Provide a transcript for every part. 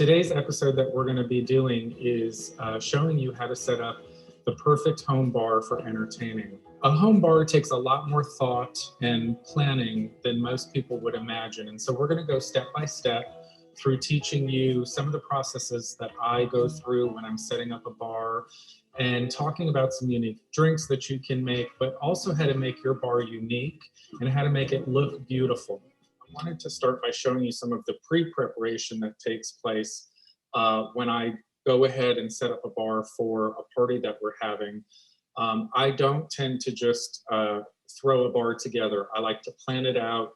Today's episode that we're going to be doing is showing you how to set up the perfect home bar for entertaining. A home bar takes a lot more thought and planning than most people would imagine. And so we're going to go step by step through teaching you some of the processes that I go through when I'm setting up a bar and talking about some unique drinks that you can make, but also how to make your bar unique and how to make it look beautiful. I wanted to start by showing you some of the pre-preparation that takes place when I go ahead and set up a bar for a party that we're having. I don't tend to just throw a bar together. I like to plan it out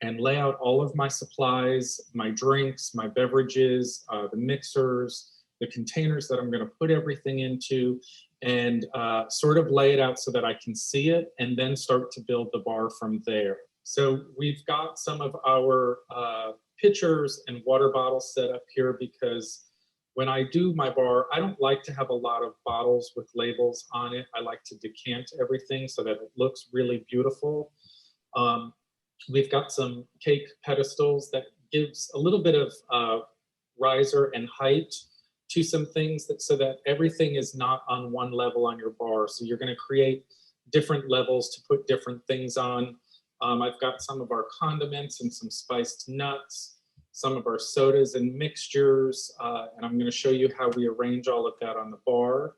and lay out all of my supplies, my drinks, my beverages, the mixers, the containers that I'm going to put everything into, and sort of lay it out so that I can see it and then start to build the bar from there. So we've got some of our pitchers and water bottles set up here because when I do my bar, I don't like to have a lot of bottles with labels on it. I like to decant everything so that it looks really beautiful. We've got some cake pedestals that gives a little bit of riser and height to some things so that everything is not on one level on your bar. So you're going to create different levels to put different things on. I've got some of our condiments and some spiced nuts, some of our sodas and mixtures, and I'm going to show you how we arrange all of that on the bar.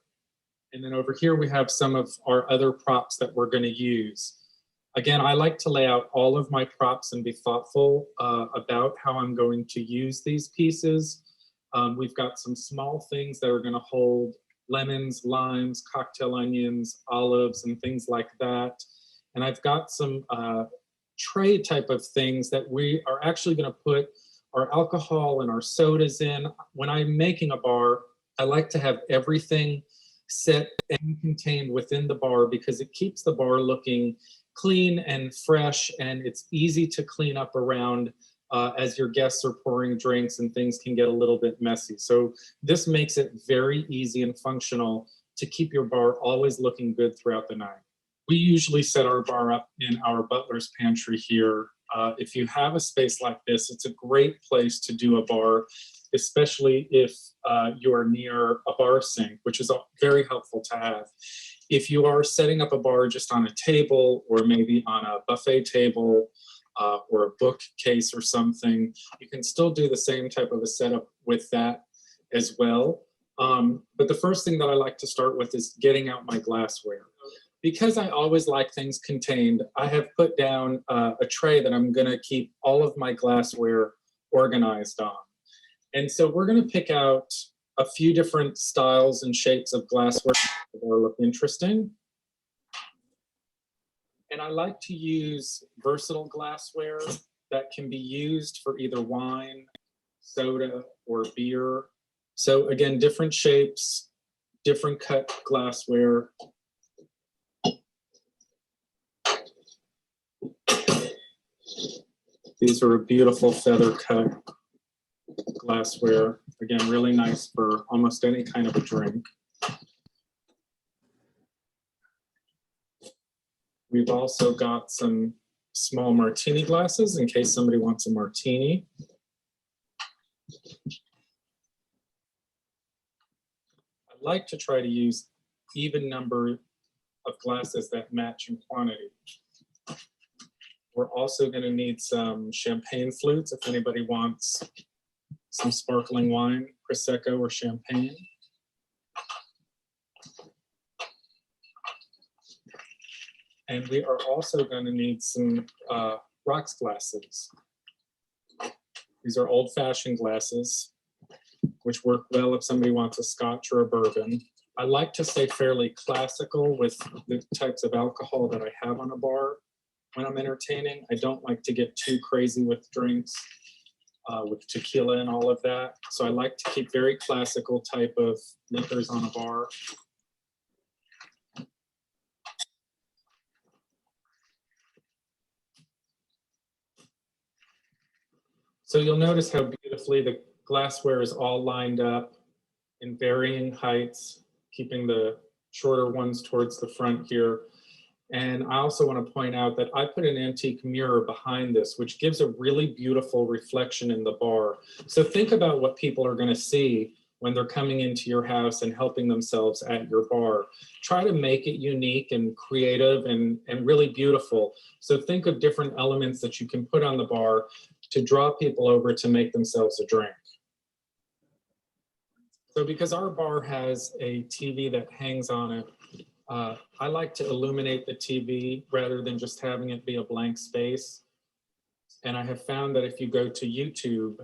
And then over here we have some of our other props that we're going to use. Again, I like to lay out all of my props and be thoughtful about how I'm going to use these pieces. We've got some small things that are going to hold lemons, limes, cocktail onions, olives, and things like that. And I've got some tray type of things that we are actually going to put our alcohol and our sodas in. When I'm making a bar, I like to have everything set and contained within the bar because it keeps the bar looking clean and fresh, and it's easy to clean up around as your guests are pouring drinks and things can get a little bit messy. So this makes it very easy and functional to keep your bar always looking good throughout the night. We usually set our bar up in our butler's pantry here. If you have a space like this, it's a great place to do a bar, especially if you are near a bar sink, which is very helpful to have. If you are setting up a bar just on a table or maybe on a buffet table or a bookcase or something, you can still do the same type of a setup with that as well. But the first thing that I like to start with is getting out my glassware. Because I always like things contained, I have put down a tray that I'm going to keep all of my glassware organized on. And so we're going to pick out a few different styles and shapes of glassware that look interesting. And I like to use versatile glassware that can be used for either wine, soda, or beer. So again, different shapes, different cut glassware. These are beautiful feather cut glassware. Again, really nice for almost any kind of a drink. We've also got some small martini glasses in case somebody wants a martini. I like to try to use even number of glasses that match in quantity. We're also going to need some champagne flutes if anybody wants some sparkling wine, Prosecco or champagne. And we are also going to need some rocks glasses. These are old-fashioned glasses, which work well if somebody wants a scotch or a bourbon. I like to stay fairly classical with the types of alcohol that I have on a bar. When I'm entertaining, I don't like to get too crazy with drinks, with tequila and all of that. So I like to keep very classical type of liquors on a bar. So you'll notice how beautifully the glassware is all lined up in varying heights, keeping the shorter ones towards the front here. And I also want to point out that I put an antique mirror behind this, which gives a really beautiful reflection in the bar. So think about what people are going to see when they're coming into your house and helping themselves at your bar. Try to make it unique and creative and really beautiful. So think of different elements that you can put on the bar to draw people over to make themselves a drink. So because our bar has a TV that hangs on it, I like to illuminate the TV rather than just having it be a blank space. And I have found that if you go to YouTube,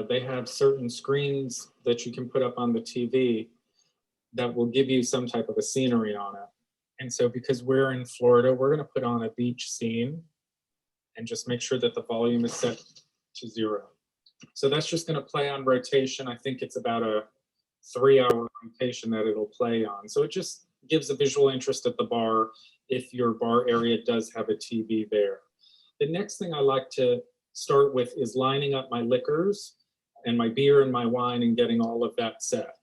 they have certain screens that you can put up on the TV that will give you some type of a scenery on it. And so because we're in Florida, we're going to put on a beach scene and just make sure that the volume is set to 0. So that's just going to play on rotation. I think it's about a 3-hour rotation that it'll play on. So it just gives a visual interest at the bar if your bar area does have a TV there. The next thing I like to start with is lining up my liquors and my beer and my wine and getting all of that set.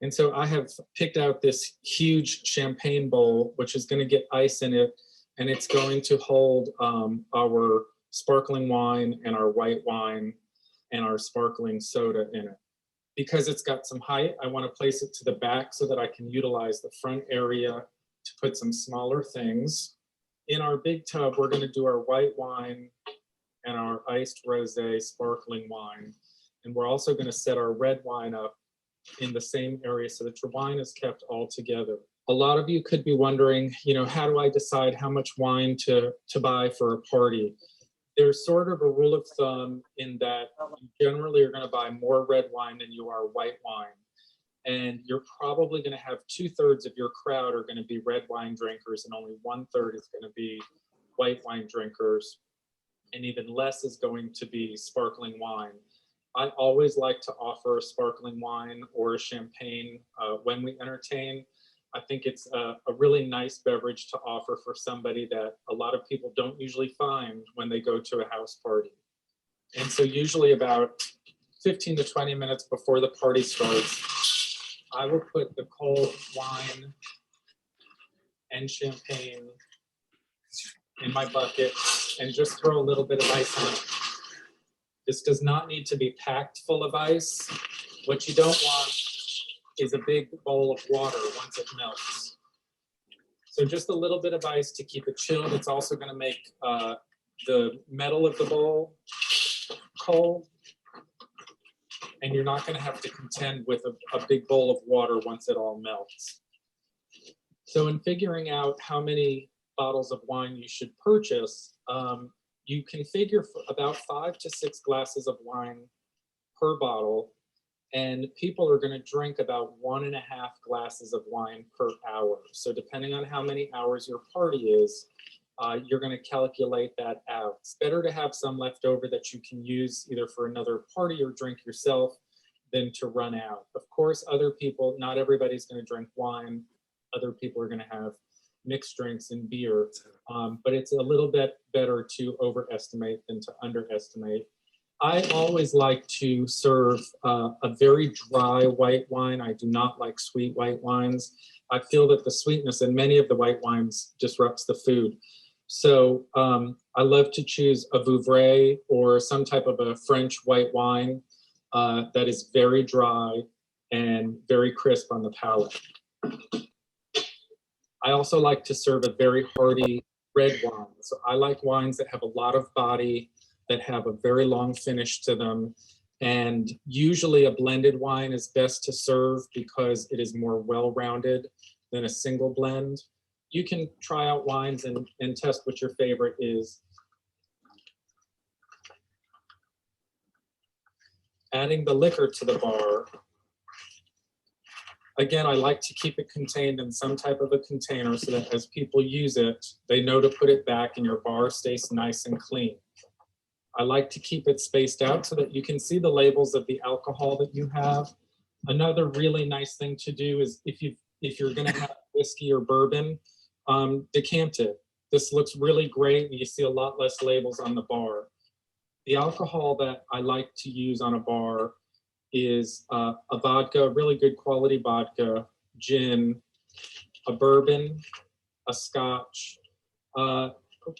And so I have picked out this huge champagne bowl, which is going to get ice in it, and it's going to hold our sparkling wine and our white wine and our sparkling soda in it. Because it's got some height, I want to place it to the back so that I can utilize the front area to put some smaller things. In our big tub, we're going to do our white wine and our iced rosé sparkling wine. And we're also going to set our red wine up in the same area so that your wine is kept all together. A lot of you could be wondering, how do I decide how much wine to buy for a party? There's sort of a rule of thumb in that you generally are going to buy more red wine than you are white wine. And you're probably going to have 2/3 of your crowd are going to be red wine drinkers and only 1/3 is going to be white wine drinkers. And even less is going to be sparkling wine. I always like to offer a sparkling wine or a champagne when we entertain. I think it's a really nice beverage to offer for somebody that a lot of people don't usually find when they go to a house party. And so usually about 15 to 20 minutes before the party starts, I will put the cold wine and champagne in my bucket and just throw a little bit of ice on it. This does not need to be packed full of ice. What you don't want is a big bowl of water once it melts. So just a little bit of ice to keep it chilled. It's also going to make the metal of the bowl cold. And you're not going to have to contend with a big bowl of water once it all melts. So in figuring out how many bottles of wine you should purchase, you can figure for about 5 to 6 glasses of wine per bottle. And people are going to drink about 1.5 glasses of wine per hour. So depending on how many hours your party is, you're going to calculate that out. It's better to have some left over that you can use either for another party or drink yourself than to run out. Of course, other people, not everybody's going to drink wine. Other people are going to have mixed drinks and beer. But it's a little bit better to overestimate than to underestimate. I always like to serve a very dry white wine. I do not like sweet white wines. I feel that the sweetness in many of the white wines disrupts the food. So I love to choose a Vouvray or some type of a French white wine that is very dry and very crisp on the palate. I also like to serve a very hearty red wine. So I like wines that have a lot of body, that have a very long finish to them. And usually a blended wine is best to serve because it is more well-rounded than a single blend. You can try out wines and test what your favorite is. Adding the liquor to the bar. Again, I like to keep it contained in some type of a container so that as people use it, they know to put it back and your bar stays nice and clean. I like to keep it spaced out so that you can see the labels of the alcohol that you have. Another really nice thing to do is if you're going to have whiskey or bourbon, decant it. This looks really great and you see a lot less labels on the bar. The alcohol that I like to use on a bar is a vodka, really good quality vodka, gin, a bourbon, a scotch.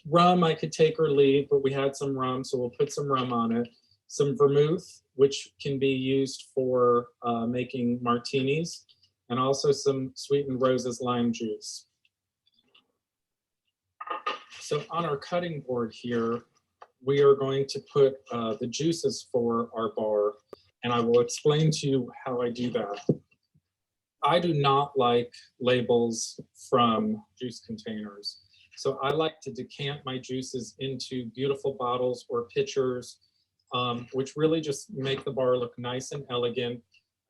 Rum I could take or leave, but we had some rum, so we'll put some rum on it. Some vermouth, which can be used for making martinis, and also some sweetened roses lime juice. So on our cutting board here, we are going to put the juices for our bar, and I will explain to you how I do that. I do not like labels from juice containers. So I like to decant my juices into beautiful bottles or pitchers, which really just make the bar look nice and elegant.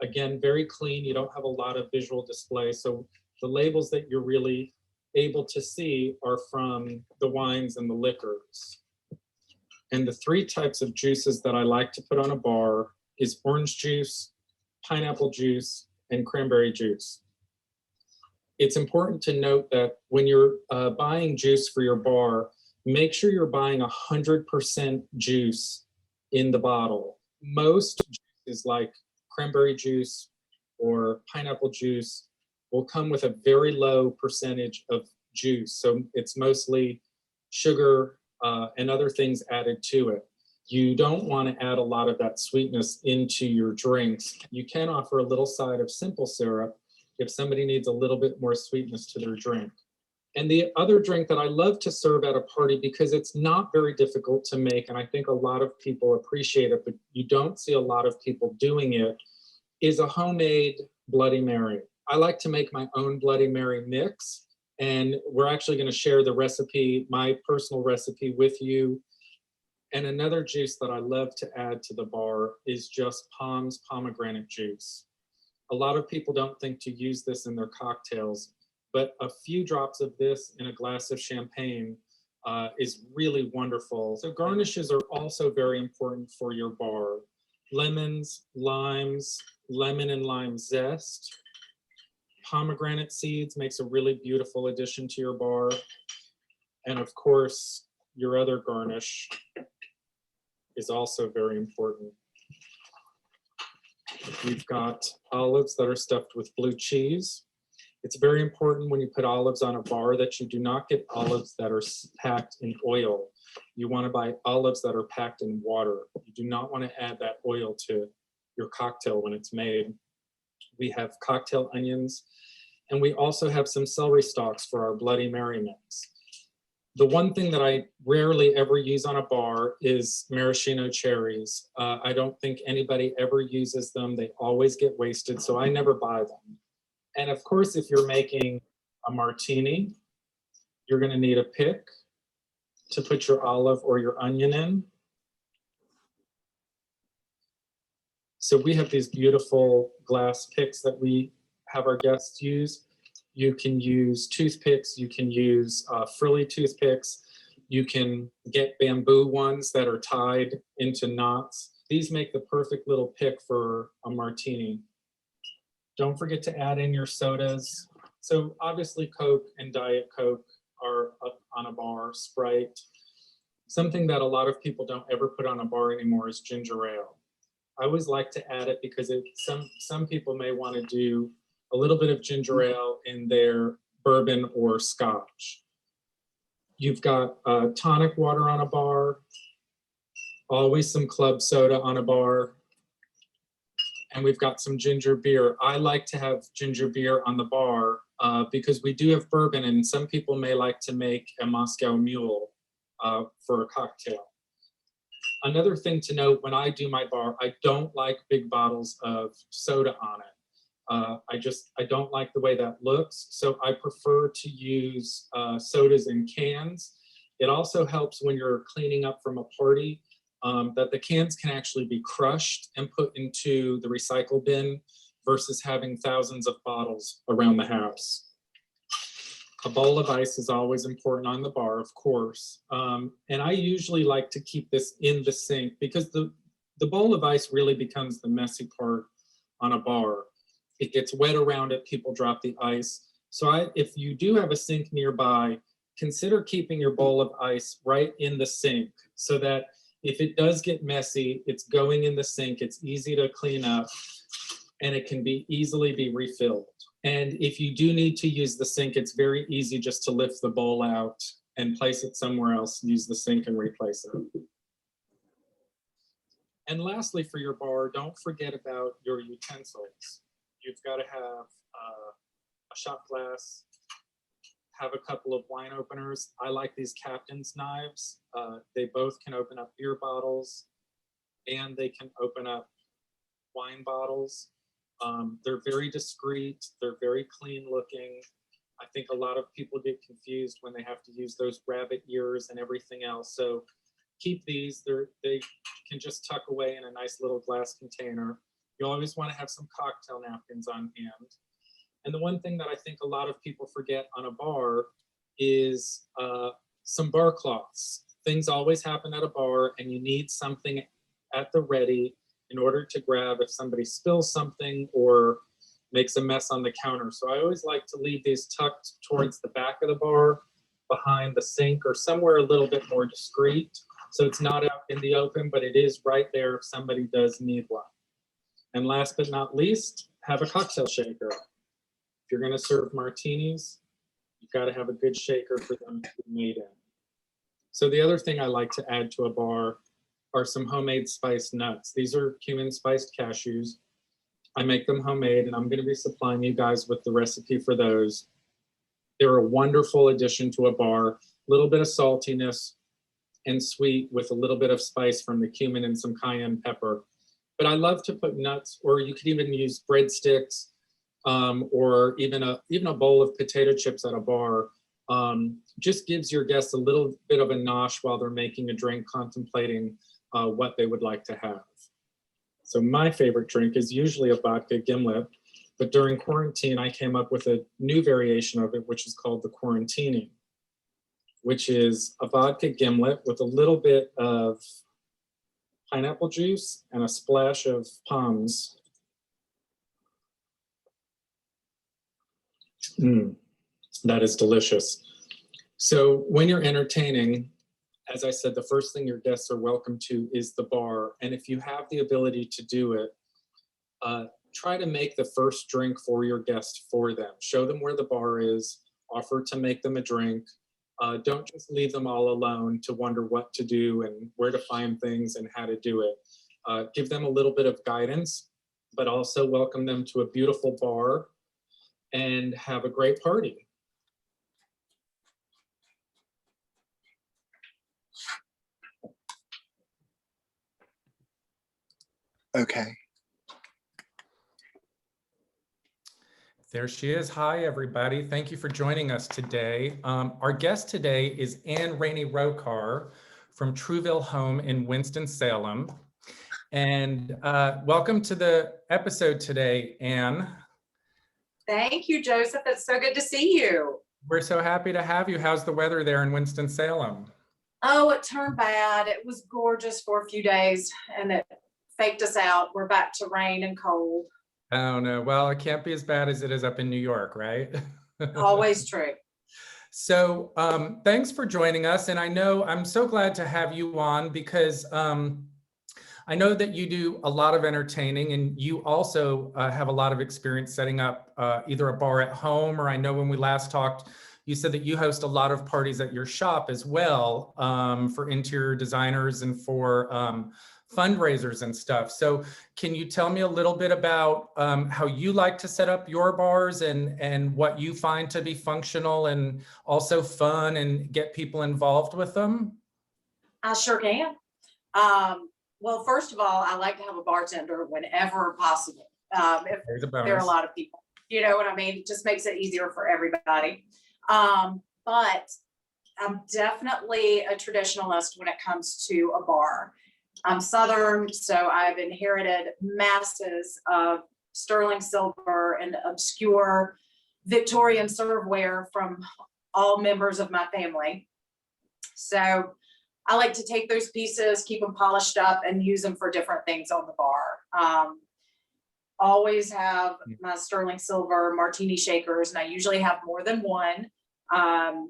Again, very clean. You don't have a lot of visual display. So the labels that you're really able to see are from the wines and the liquors. And the three types of juices that I like to put on a bar is orange juice, pineapple juice, and cranberry juice. It's important to note that when you're buying juice for your bar, make sure you're buying 100% juice in the bottle. Most juices like cranberry juice or pineapple juice will come with a very low percentage of juice. So it's mostly sugar and other things added to it. You don't want to add a lot of that sweetness into your drinks. You can offer a little side of simple syrup if somebody needs a little bit more sweetness to their drink. And the other drink that I love to serve at a party, because it's not very difficult to make, and I think a lot of people appreciate it, but you don't see a lot of people doing it, is a homemade Bloody Mary. I like to make my own Bloody Mary mix, and we're actually going to share the recipe, my personal recipe, with you. And another juice that I love to add to the bar is just Palm's pomegranate juice. A lot of people don't think to use this in their cocktails, but a few drops of this in a glass of champagne is really wonderful. So garnishes are also very important for your bar. Lemons, limes, lemon and lime zest. Pomegranate seeds makes a really beautiful addition to your bar. And of course, your other garnish is also very important. We've got olives that are stuffed with blue cheese. It's very important when you put olives on a bar that you do not get olives that are packed in oil. You want to buy olives that are packed in water. You do not want to add that oil to your cocktail when it's made. We have cocktail onions, and we also have some celery stalks for our Bloody Mary mix. The one thing that I rarely ever use on a bar is maraschino cherries. I don't think anybody ever uses them. They always get wasted, so I never buy them. And of course, if you're making a martini, you're going to need a pick to put your olive or your onion in. So we have these beautiful glass picks that we have our guests use. You can use toothpicks, you can use frilly toothpicks, you can get bamboo ones that are tied into knots. These make the perfect little pick for a martini. Don't forget to add in your sodas. So obviously Coke and Diet Coke are up on a bar, Sprite. Something that a lot of people don't ever put on a bar anymore is ginger ale. I always like to add it because some people may want to do a little bit of ginger ale in their bourbon or scotch. You've got tonic water on a bar, always some club soda on a bar, and we've got some ginger beer. I like to have ginger beer on the bar because we do have bourbon, and some people may like to make a Moscow Mule for a cocktail. Another thing to note, when I do my bar, I don't like big bottles of soda on it. I don't like the way that looks, so I prefer to use sodas in cans. It also helps when you're cleaning up from a party that the cans can actually be crushed and put into the recycle bin versus having thousands of bottles around the house. A bowl of ice is always important on the bar, of course. And I usually like to keep this in the sink because the bowl of ice really becomes the messy part on a bar. It gets wet around it, people drop the ice. So if you do have a sink nearby, consider keeping your bowl of ice right in the sink so that if it does get messy, it's going in the sink, it's easy to clean up, and it can easily be refilled. And if you do need to use the sink, it's very easy just to lift the bowl out and place it somewhere else, use the sink and replace it. And lastly, for your bar, don't forget about your utensils. You've got to have a shot glass, have a couple of wine openers. I like these Captain's knives. They both can open up beer bottles and they can open up wine bottles. They're very discreet. They're very clean looking. I think a lot of people get confused when they have to use those rabbit ears and everything else. So keep these. They can just tuck away in a nice little glass container. You always want to have some cocktail napkins on hand. And the one thing that I think a lot of people forget on a bar is some bar cloths. Things always happen at a bar, and you need something at the ready in order to grab if somebody spills something or makes a mess on the counter. So I always like to leave these tucked towards the back of the bar, behind the sink, or somewhere a little bit more discreet. So it's not out in the open, but it is right there if somebody does need one. And last but not least, have a cocktail shaker. If you're gonna serve martinis, you've got to have a good shaker for them to be made in. So the other thing I like to add to a bar are some homemade spiced nuts. These are cumin spiced cashews. I make them homemade, and I'm going to be supplying you guys with the recipe for those. They're a wonderful addition to a bar. A little bit of saltiness and sweet with a little bit of spice from the cumin and some cayenne pepper. But I love to put nuts, or you could even use breadsticks, or even a bowl of potato chips at a bar. Just gives your guests a little bit of a nosh while they're making a drink, contemplating what they would like to have. So my favorite drink is usually a vodka gimlet, but during quarantine, I came up with a new variation of it, which is called the Quarantini, which is a vodka gimlet with a little bit of pineapple juice and a splash of Palms. That is delicious. So when you're entertaining, as I said, the first thing your guests are welcome to is the bar. And if you have the ability to do it, try to make the first drink for your guest for them. Show them where the bar is, offer to make them a drink. Don't just leave them all alone to wonder what to do and where to find things and how to do it. Give them a little bit of guidance, but also welcome them to a beautiful bar and have a great party. Okay. There she is. Hi, everybody. Thank you for joining us today. Our guest today is Rainey Rokahr from Trouvaille Home in Winston-Salem. And welcome to the episode today, Anne. Thank you, Joseph. It's so good to see you. We're so happy to have you. How's the weather there in Winston-Salem? Oh, it turned bad. It was gorgeous for a few days and it faked us out. We're back to rain and cold. Oh, no. Well, it can't be as bad as it is up in New York, right? Always true. So thanks for joining us. And I know I'm so glad to have you on because I know that you do a lot of entertaining and you also have a lot of experience setting up either a bar at home, or I know when we last talked, you said that you host a lot of parties at your shop as well for interior designers and for fundraisers and stuff. So can you tell me a little bit about how you like to set up your bars and what you find to be functional and also fun and get people involved with them? I sure can. Well, first of all, I like to have a bartender whenever possible. If there are a lot of people, you know what I mean? It just makes it easier for everybody. But I'm definitely a traditionalist when it comes to a bar. I'm Southern, so I've inherited masses of sterling silver and obscure Victorian serveware from all members of my family. So I like to take those pieces, keep them polished up, and use them for different things on the bar. Always have my sterling silver martini shakers, and I usually have more than one,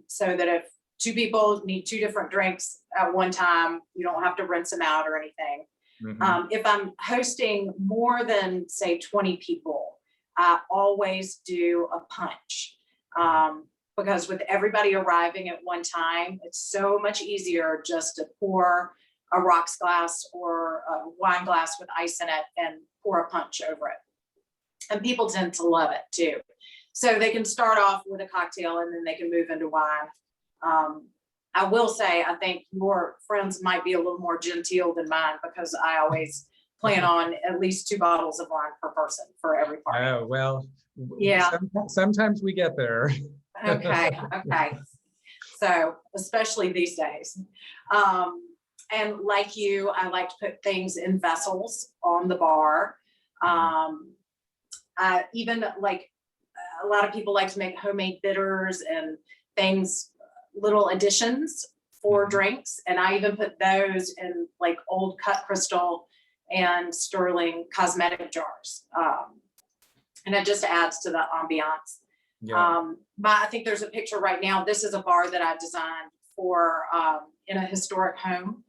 so that if two people need two different drinks at one time, you don't have to rinse them out or anything. Mm-hmm. If I'm hosting more than, say, 20 people, I always do a punch. Because with everybody arriving at one time, it's so much easier just to pour a rocks glass or a wine glass with ice in it and pour a punch over it. And people tend to love it too. So they can start off with a cocktail and then they can move into wine. I will say, I think your friends might be a little more genteel than mine because I always plan on at least 2 bottles of wine per person for every party. Oh, well, yeah. Sometimes we get there. Okay. So, especially these days. And like you, I like to put things in vessels on the bar. I even like, a lot of people like to make homemade bitters and things, little additions for drinks. And I even put those in like old cut crystal and sterling cosmetic jars. And it just adds to the ambiance. Yeah. I think there's a picture right now. This is a bar that I designed for in a historic home.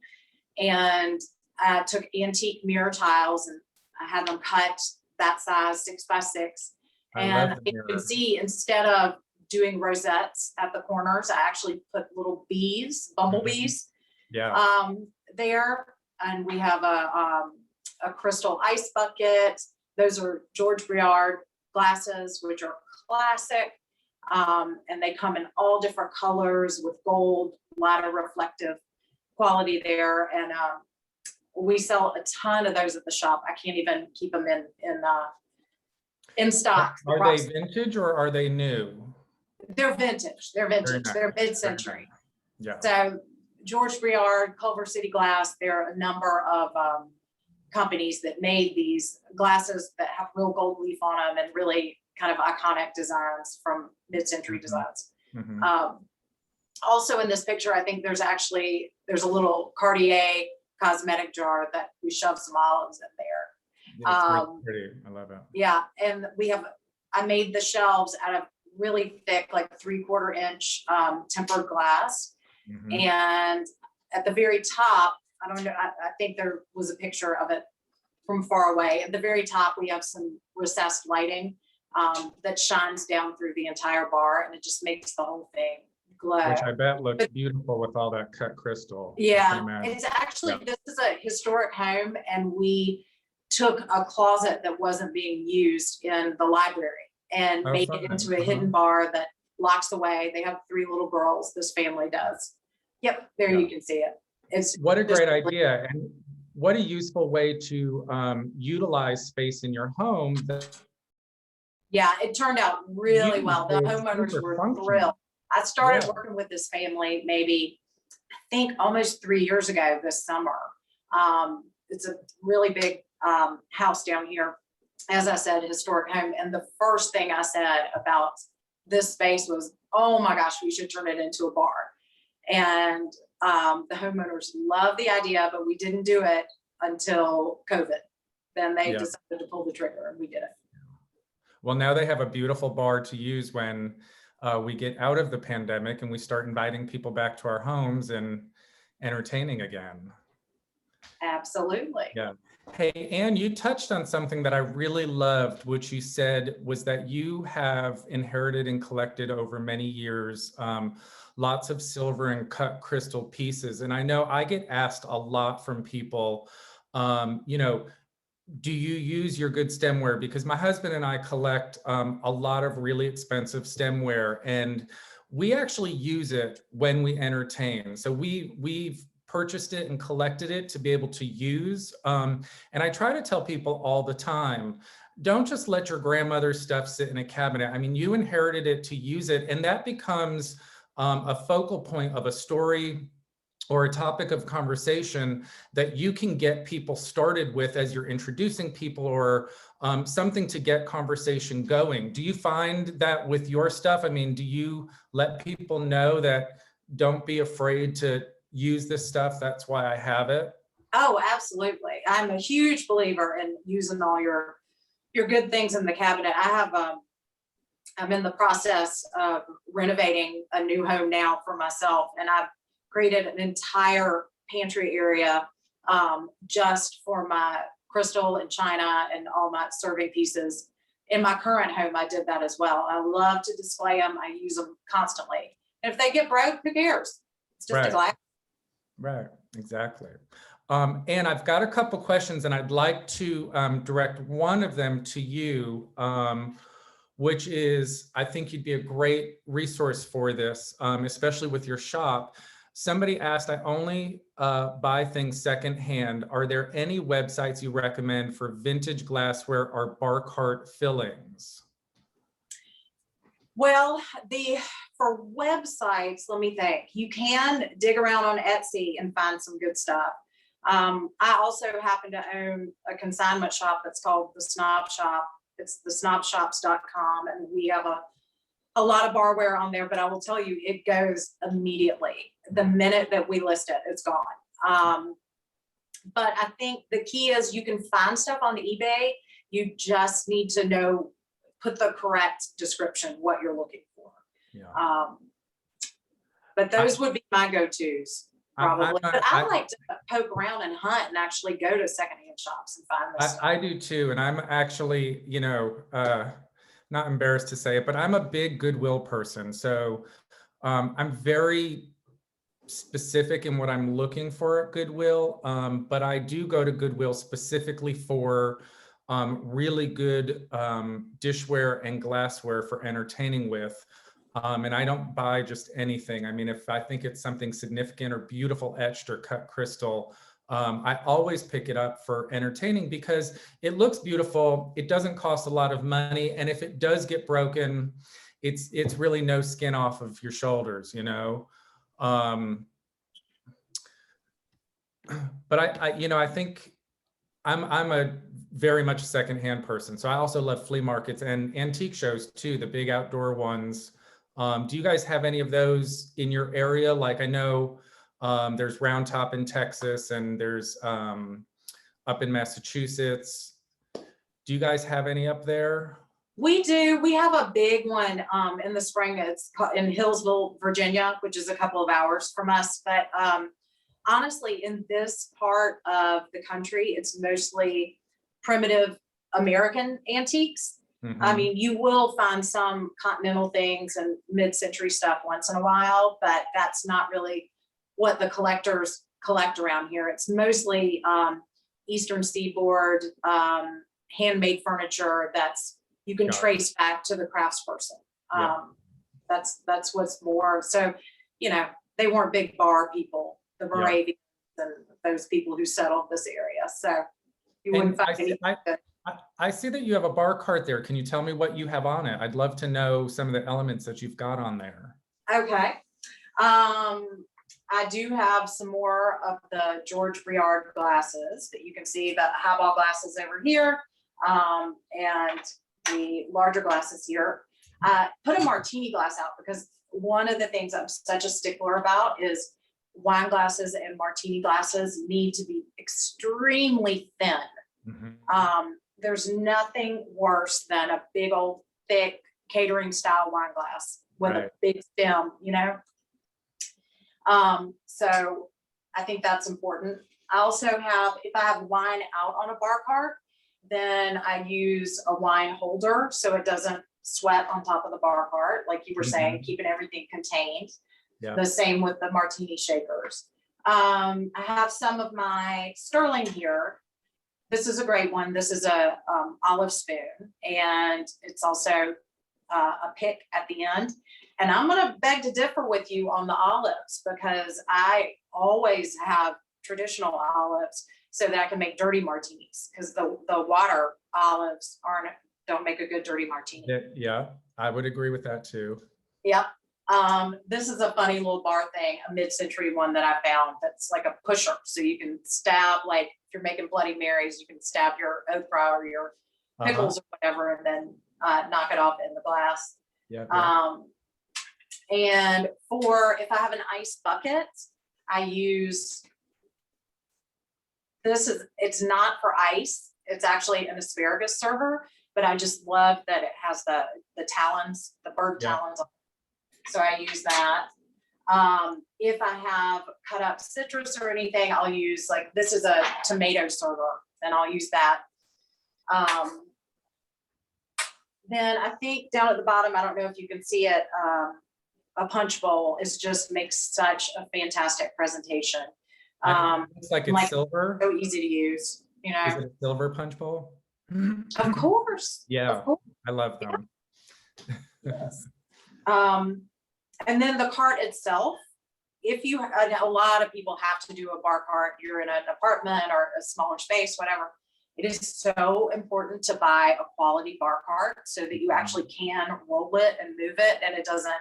And I took antique mirror tiles and I had them cut that size, 6 by 6. And you can see, instead of doing rosettes at the corners, I actually put little bees, bumblebees, there. And we have a crystal ice bucket. Those are George Breard glasses, which are classic. And they come in all different colors with gold, a lot of reflective quality there. And we sell a ton of those at the shop. I can't even keep them in stock. Are they vintage or are they new? They're vintage. They're vintage. Nice. They're mid-century. Yeah. So George Breard, Culver City Glass, there are a number of companies that made these glasses that have real gold leaf on them and really kind of iconic designs from mid-century designs. Also in this picture, I think there's a little Cartier cosmetic jar that we shoved some olives in there. Yeah, it's really pretty. I love it. Yeah, and I made the shelves out of really thick, like 3/4 inch tempered glass. And at the very top, I don't know, I think there was a picture of it from far away. At the very top, we have some recessed lighting that shines down through the entire bar, and it just makes the whole thing glow. Which I bet looks beautiful with all that cut crystal. Yeah, it's actually, this is a historic home, and we took a closet that wasn't being used in the library and made it into a hidden bar that locks away. They have 3 little girls, this family does. Yep, there you can see it. It's what a great idea, and what a useful way to utilize space in your home. Yeah, it turned out really well. The homeowners were thrilled. I started working with this family maybe, I think almost 3 years ago this summer. It's a really big house down here. As I said, historic home. And the first thing I said about this space was, oh my gosh, we should turn it into a bar. And the homeowners loved the idea, but we didn't do it until COVID. Then they decided to pull the trigger and we did it. Well, now they have a beautiful bar to use when we get out of the pandemic and we start inviting people back to our homes and entertaining again. Absolutely. Yeah. Hey, Anne, you touched on something that I really loved, which you said was that you have inherited and collected over many years lots of silver and cut crystal pieces. And I know I get asked a lot from people, you know, do you use your good stemware? Because my husband and I collect a lot of really expensive stemware, and we actually use it when we entertain. So we've purchased it and collected it to be able to use. And I try to tell people all the time, don't just let your grandmother's stuff sit in a cabinet. I mean, you inherited it to use it, and that becomes a focal point of a story or a topic of conversation that you can get people started with as you're introducing people, or something to get conversation going. Do you find that with your stuff? I mean, do you let people know that don't be afraid to use this stuff? That's why I have it. Oh, absolutely. I'm a huge believer in using all your good things in the cabinet. I have, I'm in the process of renovating a new home now for myself, and I've created an entire pantry area just for my crystal and china and all my serving pieces. in my current home, I did that as well. I love to display them. I use them constantly. And if they get broke, who cares? It's just a glass. Right, exactly. And I've got a couple questions, and I'd like to direct one of them to you, which is, I think you'd be a great resource for this, especially with your shop. Somebody asked, I only buy things secondhand. Are there any websites you recommend for vintage glassware or bar cart fillings? Well, for websites, let me think. You can dig around on Etsy and find some good stuff. I also happen to own a consignment shop that's called The Snob Shop. It's thesnobshops.com, and we have a lot of barware on there, but I will tell you, it goes immediately. The minute that we list it, it's gone. But I think the key is you can find stuff on eBay. You just need to put the correct description, what you're looking for. Yeah. But those would be my go-tos. Probably, but I like to poke around and hunt and actually go to secondhand shops and find this stuff. I do too, and I'm actually, not embarrassed to say it, but I'm a big Goodwill person. So I'm very specific in what I'm looking for at Goodwill, but I do go to Goodwill specifically for really good dishware and glassware for entertaining with. And I don't buy just anything. I mean, if I think it's something significant or beautiful etched or cut crystal, I always pick it up for entertaining because it looks beautiful. It doesn't cost a lot of money. And if it does get broken, it's really no skin off of your shoulders, But I think I'm a very much secondhand person. So I also love flea markets and antique shows too, the big outdoor ones. Do you guys have any of those in your area? Like I know there's Round Top in Texas and there's up in Massachusetts. Do you guys have any up there? We do. We have a big one in the spring. It's in Hillsville, Virginia, which is a couple of hours from us. But honestly, in this part of the country, it's mostly primitive American antiques. Mm-hmm. I mean, you will find some continental things and mid-century stuff once in a while, but that's not really what the collectors collect around here. It's mostly Eastern Seaboard, handmade furniture that's you can trace back to the craftsperson. That's what's more. So, they weren't big bar people, the Moravians and those people who settled this area. So you wouldn't find anything. I see that you have a bar cart there. Can you tell me what you have on it? I'd love to know some of the elements that you've got on there. Okay. I do have some more of the George Breard glasses that you can see, the highball glasses over here, and the larger glasses here. Put a martini glass out because one of the things I'm such a stickler about is wine glasses and martini glasses need to be extremely thin. Mm-hmm. There's nothing worse than a big old thick catering style wine glass with a big stem, So I think that's important. I also have, if I have wine out on a bar cart, then I use a wine holder so it doesn't sweat on top of the bar cart, like you were saying, keeping everything contained. Yeah. The same with the martini shakers. I have some of my sterling here. This is a great one. This is a olive spoon, and it's also a pick at the end. And I'm going to beg to differ with you on the olives because I always have traditional olives so that I can make dirty martinis because the water olives don't make a good dirty martini. Yeah, I would agree with that too. Yep. This is a funny little bar thing, a mid-century one that I found that's like a pusher. So you can stab, like if you're making Bloody Marys, you can stab your okra or your pickles or whatever, and then knock it off in the glass. Yeah. And if I have an ice bucket, I use, it's not for ice. It's actually an asparagus server, but I just love that it has the talons, the bird talons on it. So I use that. If I have cut up citrus or anything, I'll use this is a tomato server, and I'll use that. then I think down at the bottom, I don't know if you can see it, a punch bowl just makes such a fantastic presentation. Looks like it's silver. So easy to use, you know. Is it a silver punch bowl? Of course. Yeah, of course. I love them. Yes. And then the cart itself, if you, a lot of people have to do a bar cart, you're in an apartment or a smaller space, whatever. It is so important to buy a quality bar cart so that you actually can roll it and move it and it doesn't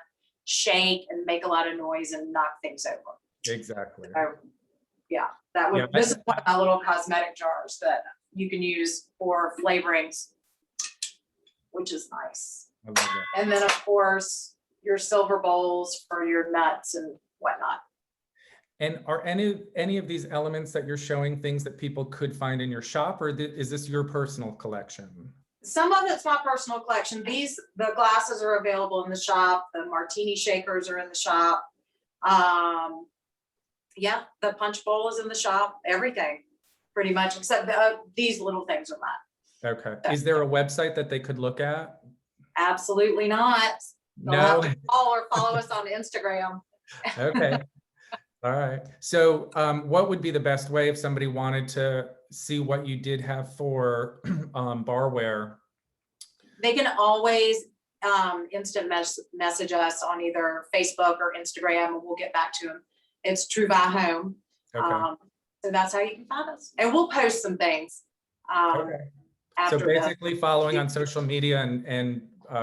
shake and make a lot of noise and knock things over. Exactly. So, yeah, that would, this is one of my little cosmetic jars that you can use for flavorings, which is nice. I love that. And then of course, your silver bowls for your nuts and whatnot. And are any of these elements that you're showing things that people could find in your shop, or is this your personal collection? Some of it's my personal collection. The glasses are available in the shop. The martini shakers are in the shop. Yeah, the punch bowl is in the shop. Everything, pretty much, except these little things are mine. Okay. Is there a website that they could look at? Absolutely not. No. Call or follow us on Instagram. Okay. All right. So what would be the best way if somebody wanted to see what you did have for barware? They can always instant message us on either Facebook or Instagram and we'll get back to them. It's Trouvaille Home. Okay. So that's how you can find us. And we'll post some things. Okay. So basically following on social media and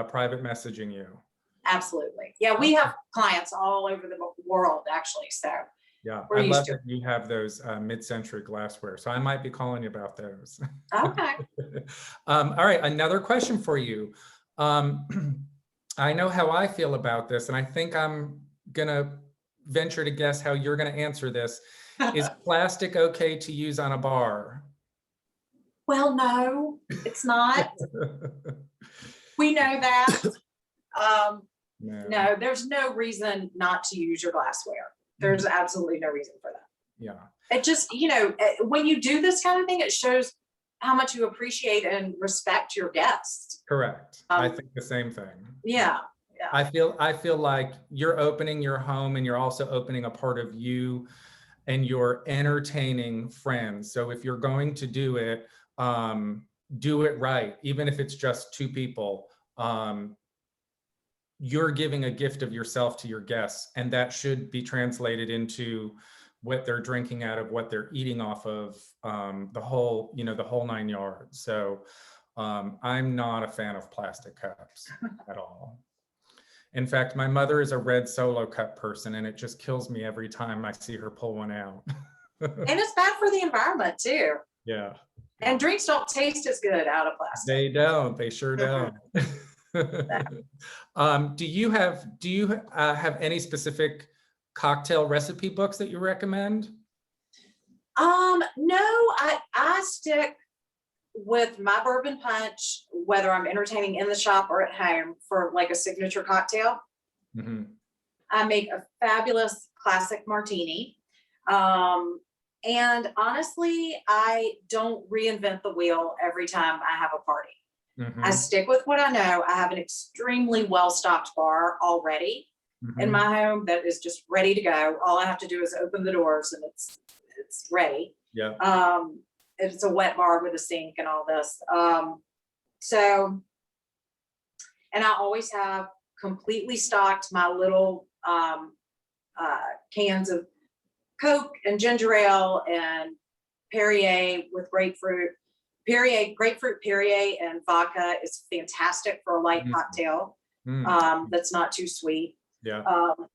private messaging you. Absolutely. Yeah, we have clients all over the world, actually. So yeah, I love that you have those mid-century glassware. So I might be calling you about those. Okay. All right, another question for you. I know how I feel about this, and I think I'm gonna venture to guess how you're gonna answer this. Is plastic okay to use on a bar? Well, no, it's not. We know that. No, there's no reason not to use your glassware. There's absolutely no reason for that. Yeah. It just, you know, when you do this kind of thing, it shows how much you appreciate and respect your guests. Correct. I think the same thing. Yeah. Yeah. I feel like you're opening your home and you're also opening a part of you and you're entertaining friends. So if you're going to do it right, even if it's just two people. You're giving a gift of yourself to your guests, and that should be translated into what they're drinking out of, what they're eating off of, the whole 9 yards. So I'm not a fan of plastic cups at all. In fact, my mother is a red Solo cup person, and it just kills me every time I see her pull one out. And it's bad for the environment too. Yeah. And drinks don't taste as good out of plastic. They don't. They sure don't. Do you have any specific cocktail recipe books that you recommend? No, I stick with my bourbon punch, whether I'm entertaining in the shop or at home for like a signature cocktail. Mm-hmm. I make a fabulous classic martini. And honestly, I don't reinvent the wheel every time I have a party. Mm-hmm. I stick with what I know. I have an extremely well-stocked bar already in my home that is just ready to go. All I have to do is open the doors and it's ready. Yeah. It's a wet bar with a sink and all this. And I always have completely stocked my little cans of Coke and ginger ale and Perrier with grapefruit. Grapefruit Perrier and vodka is fantastic for a light cocktail that's not too sweet. Yeah.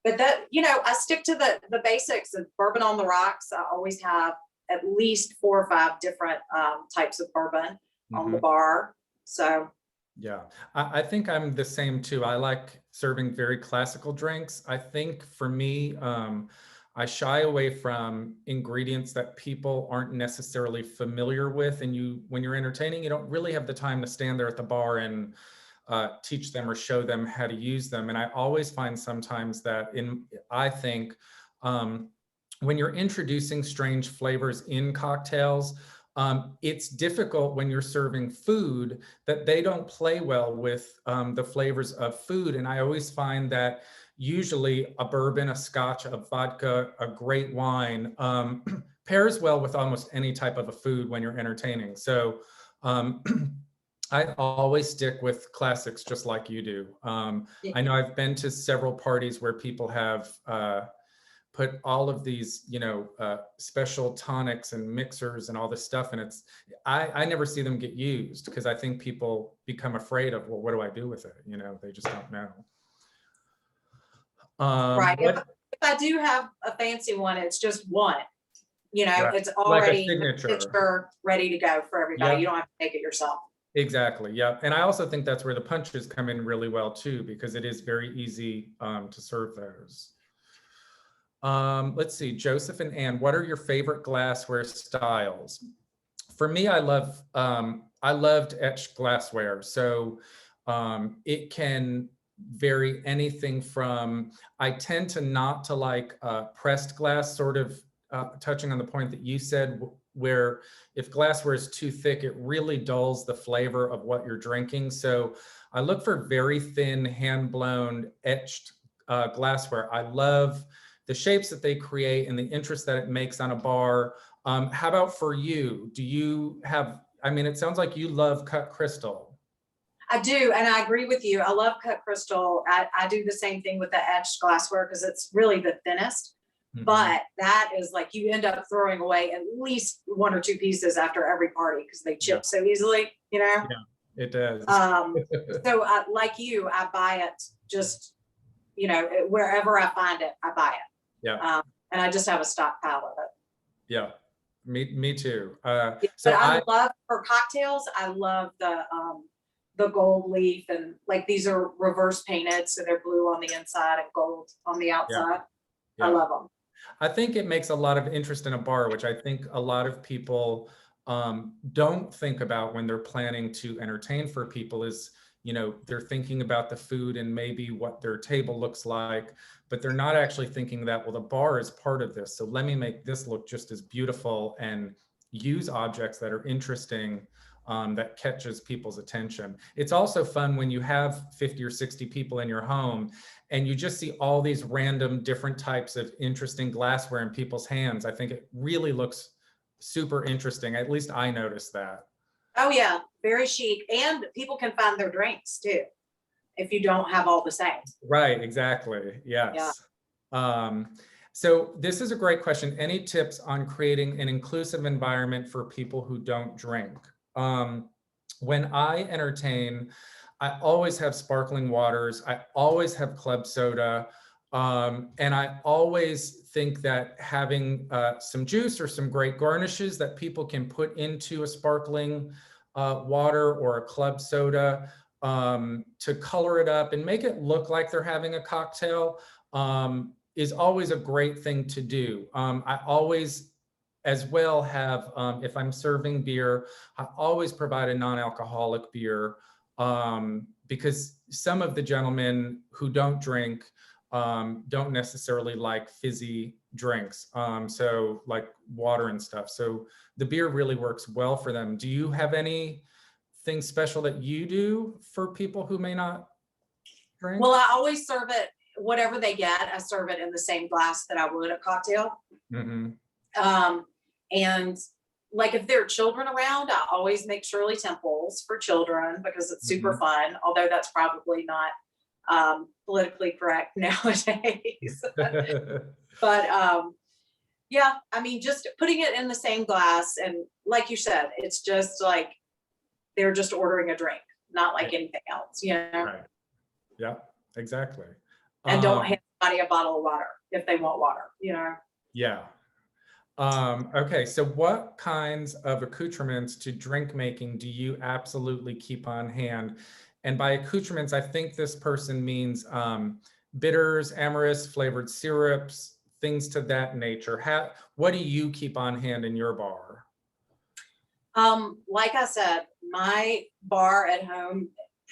But that, I stick to the basics of bourbon on the rocks. I always have at least 4 or 5 different types of bourbon on the bar. So. Yeah, I think I'm the same too. I like serving very classical drinks. I think for me, I shy away from ingredients that people aren't necessarily familiar with. And when you're entertaining, you don't really have the time to stand there at the bar and teach them or show them how to use them. And I always find sometimes that I think when you're introducing strange flavors in cocktails, It's difficult when you're serving food that they don't play well with the flavors of food. And I always find that usually a bourbon, a scotch, a vodka, a great wine pairs well with almost any type of a food when you're entertaining. So I always stick with classics just like you do. I know I've been to several parties where people have put all of these, special tonics and mixers and all this stuff. And I never see them get used because I think people become afraid of, well, what do I do with it? They just don't know. Right. If I do have a fancy one, it's just one, Right. it's already like a signature, ready to go for everybody. Yep. You don't have to make it yourself. Exactly. Yeah. And I also think that's where the punches come in really well too, because it is very easy to serve those. Let's see, Joseph and Ann, what are your favorite glassware styles? For me, I loved etched glassware. So it can vary anything from, I tend to not to like pressed glass, sort of touching on the point that you said, where if glassware is too thick, it really dulls the flavor of what you're drinking. So I look for very thin, hand-blown, etched glassware. I love the shapes that they create and the interest that it makes on a bar. How about for you? Do you have, it sounds like you love cut crystal. I do, and I agree with you. I love cut crystal. I do the same thing with the etched glassware because it's really the thinnest. Mm-hmm. But that is like you end up throwing away at least 1 or 2 pieces after every party because they chip so easily, Yeah, it does. So like you, I buy it just, wherever I find it, I buy it. Yeah. And I just have a stockpile of it. Yeah, me too. So I love for cocktails. I love the gold leaf, and like these are reverse painted, so they're blue on the inside and gold on the outside. Yeah. I love them. I think it makes a lot of interest in a bar, which I think a lot of people don't think about when they're planning to entertain for people is, they're thinking about the food and maybe what their table looks like, but they're not actually thinking that, well, the bar is part of this. So let me make this look just as beautiful and use objects that are interesting, that catches people's attention. It's also fun when you have 50 or 60 people in your home and you just see all these random different types of interesting glassware in people's hands. I think it really looks super interesting. At least I noticed that. Oh yeah, very chic. And people can find their drinks too, if you don't have all the same. Right, exactly, yes. Yeah. So this is a great question. Any tips on creating an inclusive environment for people who don't drink? When I entertain, I always have sparkling waters. I always have club soda. And I always think that having some juice or some great garnishes that people can put into a sparkling water or a club soda to color it up and make it look like they're having a cocktail is always a great thing to do. I always as well have, if I'm serving beer, I always provide a non-alcoholic beer because some of the gentlemen who don't drink don't necessarily like fizzy drinks, so like water and stuff. So the beer really works well for them. Do you have anything special that you do for people who may not drink? Well, I always serve it, whatever they get, I serve it in the same glass that I would a cocktail. Mm-hmm. And like if there are children around, I always make Shirley Temples for children because it's super fun, although that's probably not politically correct nowadays. But yeah, just putting it in the same glass, and like you said, it's just like they're just ordering a drink, not like anything else, Right. Yeah, exactly. And don't hand somebody a bottle of water if they want water, Yeah. Okay, so what kinds of accoutrements to drink making do you absolutely keep on hand? And by accoutrements, I think this person means bitters, amorous, flavored syrups, things to that nature. What do you keep on hand in your bar? Like I said, my bar at home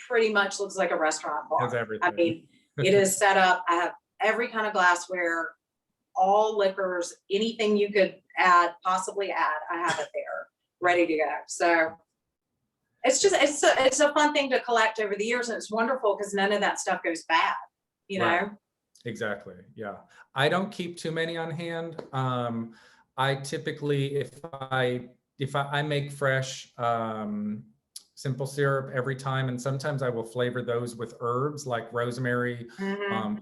pretty much looks like a restaurant bar. Has everything. It is set up. I have every kind of glassware, all liquors, anything you could possibly add, I have it there. ready to go. So it's just, it's a fun thing to collect over the years, and it's wonderful because none of that stuff goes bad, you know? Exactly. Yeah. I don't keep too many on hand. I typically, if I make fresh simple syrup every time, and sometimes I will flavor those with herbs like rosemary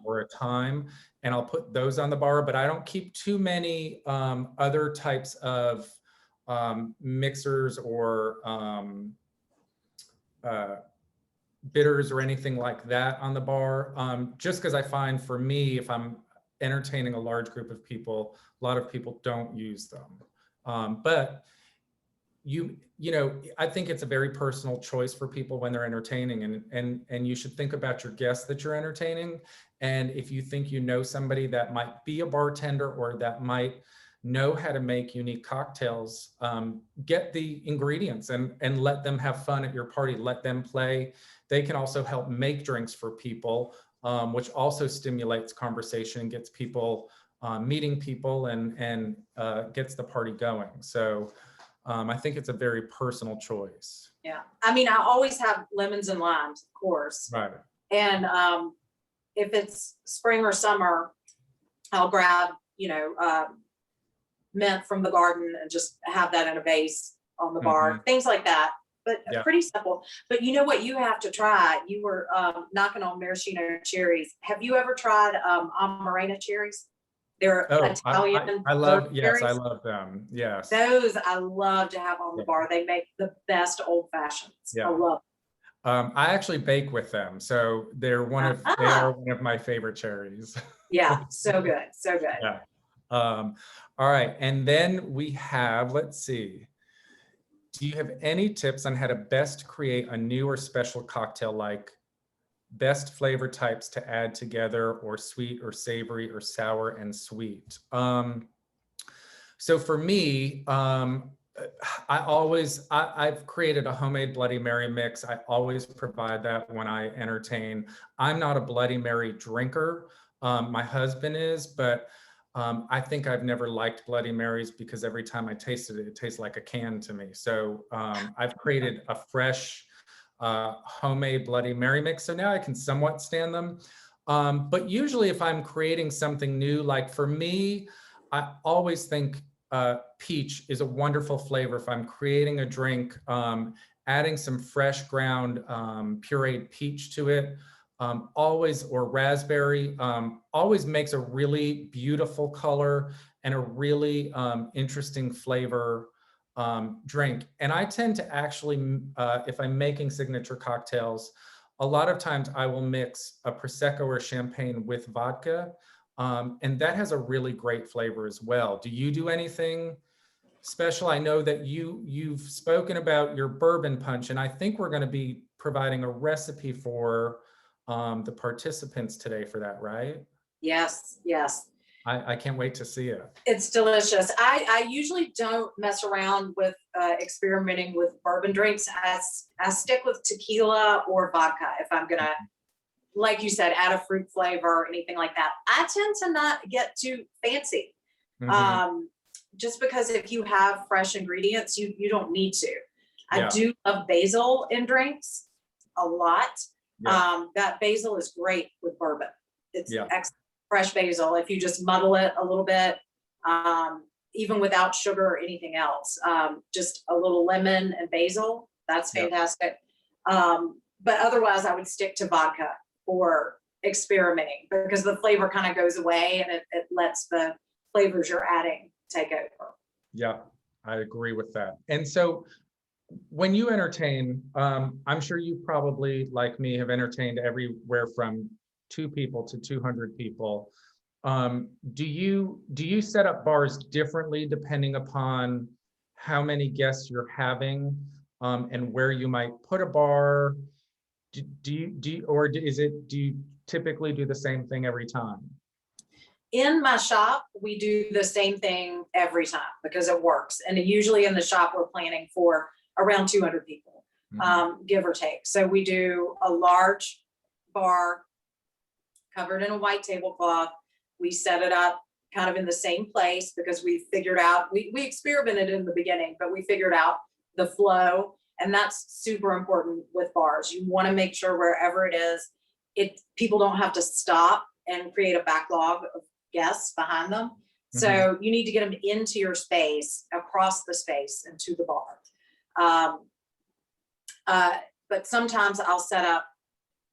or thyme, and I'll put those on the bar, but I don't keep too many other types of mixers or bitters or anything like that on the bar, just because I find for me, if I'm entertaining a large group of people, a lot of people don't use them. But you know, I think it's a very personal choice for people when they're entertaining, and you should think about your guests that you're entertaining. And if you think you know somebody that might be a bartender or that might know how to make unique cocktails, get the ingredients and let them have fun at your party, let them play. They can also help make drinks for people, which also stimulates conversation and gets people meeting people and gets the party going. So I think it's a very personal choice. Yeah. I mean, I always have lemons and limes, of course. Right. And if it's spring or summer, I'll grab, you know, mint from the garden and just have that in a vase on the bar, things like that. But pretty simple. But you know what you have to try? You were knocking on maraschino cherries. Have you ever tried amarena cherries? They're Italian. I love, cherries. I love them. Yes. Those I love to have on the bar. They make the best old fashions. Yeah. I love them. I actually bake with them, so they're they are one of my favorite cherries. Yeah, so good, so good. Yeah. All right, and then we have, let's see. Do you have any tips on how to best create a new or special cocktail, like best flavor types to add together, or sweet or savory or sour and sweet? So for me, I've created a homemade Bloody Mary mix. I always provide that when I entertain. I'm not a Bloody Mary drinker. My husband is, but I think I've never liked Bloody Marys because every time I tasted it, it tastes like a can to me. So I've created a fresh homemade Bloody Mary mix. So now I can somewhat stand them. But usually if I'm creating something new, like for me, I always think peach is a wonderful flavor. If I'm creating a drink, adding some fresh ground pureed peach to it, always, or raspberry, always makes a really beautiful color and a really interesting flavor drink. And I tend to actually, if I'm making signature cocktails, a lot of times I will mix a Prosecco or champagne with vodka. And that has a really great flavor as well. Do you do anything special? I know that you've spoken about your bourbon punch, and I think we're going to be providing a recipe for the participants today for that, right? Yes, yes. I can't wait to see it. It's delicious. I usually don't mess around with experimenting with bourbon drinks. I stick with tequila or vodka if I'm gonna, like you said, add a fruit flavor or anything like that. I tend to not get too fancy. Just because if you have fresh ingredients, you don't need to. I do love basil in drinks a lot. That basil is great with bourbon. It's excellent. Fresh basil, if you just muddle it a little bit, even without sugar or anything else, just a little lemon and basil, that's fantastic. But otherwise I would stick to vodka for experimenting, because the flavor kind of goes away and it lets the flavors you're adding take over. Yeah, I agree with that. And so when you entertain, I'm sure you probably, like me, have entertained everywhere from 2 people to 200 people. Do you set up bars differently depending upon how many guests you're having, and where you might put a bar? Do you typically do the same thing every time? In my shop, we do the same thing every time because it works. And usually in the shop, we're planning for around 200 people, give or take. So we do a large bar covered in a white tablecloth. We set it up kind of in the same place because we figured out, we experimented in the beginning, but we figured out the flow. And that's super important with bars. You want to make sure wherever it is, people don't have to stop and create a backlog of guests behind them. Mm-hmm. So you need to get them into your space, across the space, and to the bar. But sometimes I'll set up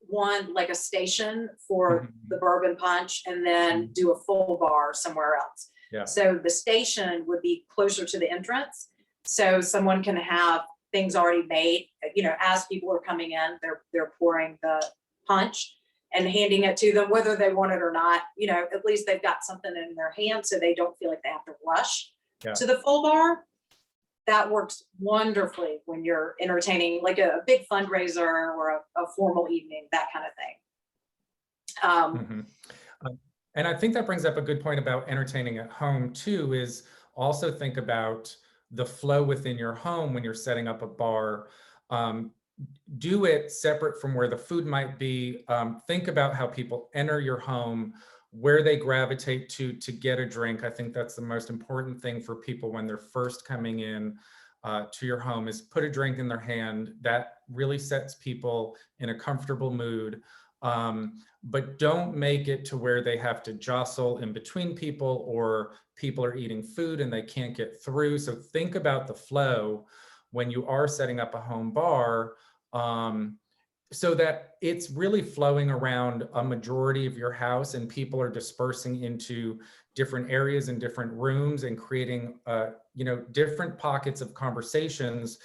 one, like a station for Mm-hmm. the bourbon punch, and then do a full bar somewhere else. Yeah. So the station would be closer to the entrance, so someone can have things already made. You know, as people are coming in, they're pouring the punch and handing it to them, whether they want it or not. You know, at least they've got something in their hand, so they don't feel like they have to rush to the full bar. That works wonderfully when you're entertaining, like a big fundraiser or a formal evening, that kind of thing. And I think that brings up a good point about entertaining at home too, is also think about the flow within your home when you're setting up a bar. Do it separate from where the food might be. Think about how people enter your home, where they gravitate to get a drink. I think that's the most important thing for people when they're first coming in to your home, is put a drink in their hand. That really sets people in a comfortable mood. But don't make it to where they have to jostle in between people, or people are eating food and they can't get through. So think about the flow when you are setting up a home bar, so that it's really flowing around a majority of your house, and people are dispersing into different areas and different rooms, and creating different pockets of conversations,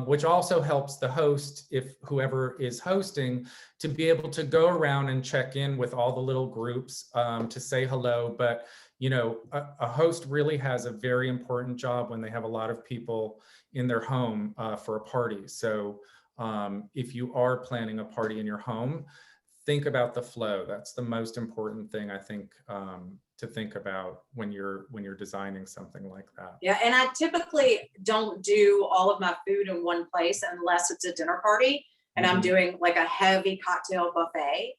which also helps the host, if whoever is hosting, to be able to go around and check in with all the little groups, to say hello. But a host really has a very important job when they have a lot of people in their home for a party. So if you are planning a party in your home, think about the flow. That's the most important thing, I think, to think about when you're designing something like that. Yeah, and I typically don't do all of my food in one place unless it's a dinner party and I'm doing like a heavy cocktail buffet.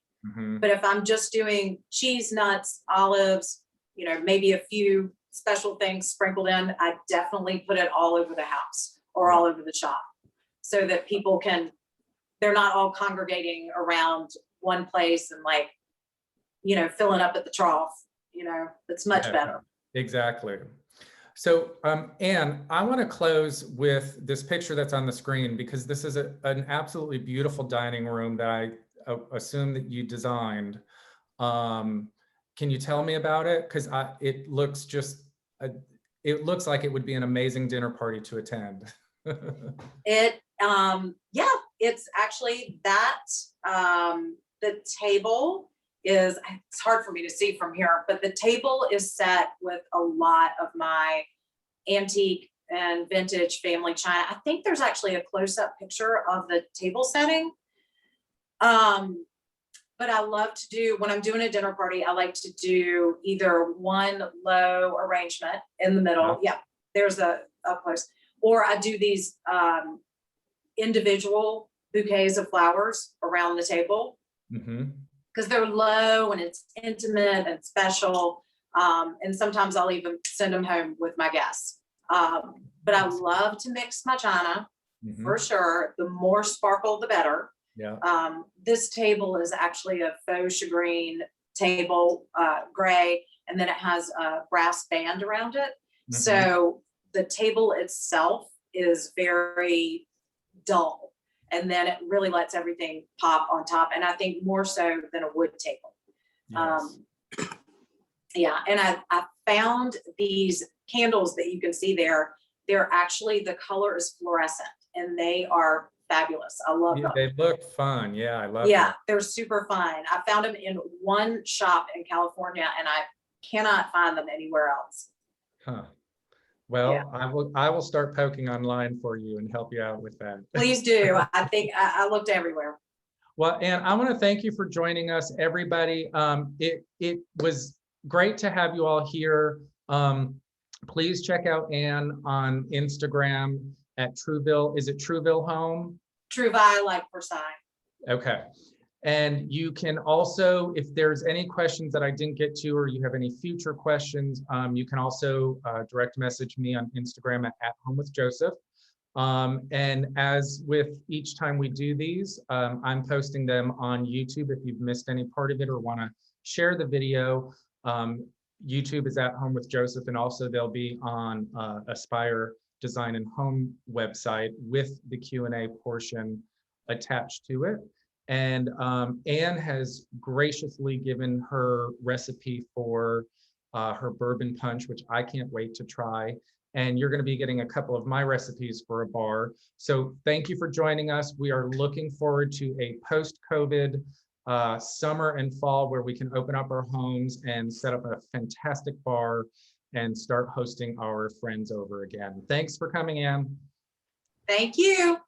But if I'm just doing cheese, nuts, olives, maybe a few special things sprinkled in, I definitely put it all over the house or all over the shop, so that people they're not all congregating around one place and filling up at the trough. It's much better. Exactly. So Anne, I want to close with this picture that's on the screen, because this is an absolutely beautiful dining room that I assume that you designed. Can you tell me about it? Because it looks like it would be an amazing dinner party to attend. It's actually that. The table is, it's hard for me to see from here, but the table is set with a lot of my antique and vintage family china. I think there's actually a close-up picture of the table setting. But I love to do, when I'm doing a dinner party, I like to do either one low arrangement in the middle. Yeah, there's a up close. Or I do these individual bouquets of flowers around the table, because they're low and it's intimate and special. And sometimes I'll even send them home with my guests. But I love to mix my china, for sure. The more sparkle, the better. Yeah. This table is actually a faux shagreen table, gray, and then it has a brass band around it. So the table itself is very dull, and then it really lets everything pop on top. And I think more so than a wood table. Yes. Yeah, and I found these candles that you can see there. They're actually, the color is fluorescent, and they are fabulous. I love them. They look fun. Yeah, I love them. Yeah, they're super fun. I found them in one shop in California, and I cannot find them anywhere else. Huh. Well, yeah. I will start poking online for you and help you out with that. Please do. I think I looked everywhere. Well, Anne, I want to thank you for joining us, everybody. It was great to have you all here. Please check out Anne on Instagram at Trouvaille. Is it Trouvaille Home? Trouvaille, like Versailles. Okay. And you can also, if there's any questions that I didn't get to, or you have any future questions, you can also direct message me on Instagram at Home with Joseph. And as with each time we do these, I'm posting them on YouTube. If you've missed any part of it or want to share the video, YouTube is At Home with Joseph, and also they'll be on Aspire Design and Home website with the Q&A portion attached to it. And Anne has graciously given her recipe for her bourbon punch, which I can't wait to try. And you're going to be getting a couple of my recipes for a bar. So thank you for joining us. We are looking forward to a post-COVID summer and fall where we can open up our homes and set up a fantastic bar and start hosting our friends over again. Thanks for coming, Anne. Thank you.